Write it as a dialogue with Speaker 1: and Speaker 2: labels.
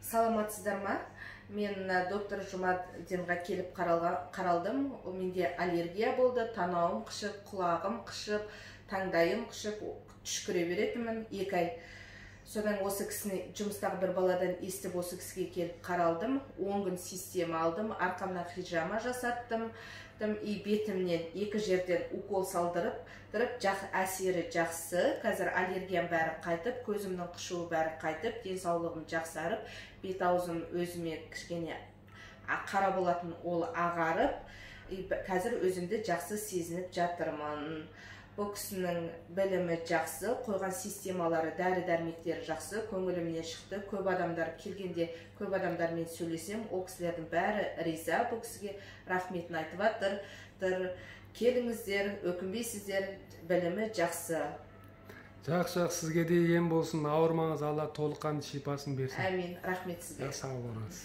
Speaker 1: Саламатсыздар ма? Мен доктор Жұмаденға келіп қаралдым. Менде аллергия болды, танауым қышып, құлағым қышып, таңдайым қышып, түшкіре беретінмін 2 ай. Содан осы кісіні жұмыстағы бір баладан естіп осы кісіге келіп қаралдым. 10 күн система алдым, арқамнан хижама жасаттым. И бетімнен 2 жерден укол салдырып, әсері жақсы. Қазір аллергиям бәрі қайтып, көзімнің қышуы бәрі қайтып, денсаулығым жақсарып, бет аузым өзіме кішкене қара болатын ол ағарып, қазір өзімді жақсы сезініп жатырмын. Бұл кісінің білімі жақсы, қойған системалары, дәрі-дәрмектері жақсы, көңілімнен шықты. Көп адамдар келгенде, көп адамдармен сөйлесем, ол кісілердің бәрі риза, бұл кісіге рахметін айтып жатыр. Келіңіздер, өкінбейсіздер, білімі жақсы.
Speaker 2: Жақсы, сізге де ем болсын, ауырмаңыз, Алла толыққан шипасын берсін.
Speaker 1: Әмин, рахмет сізге.
Speaker 2: Сау болыңыз.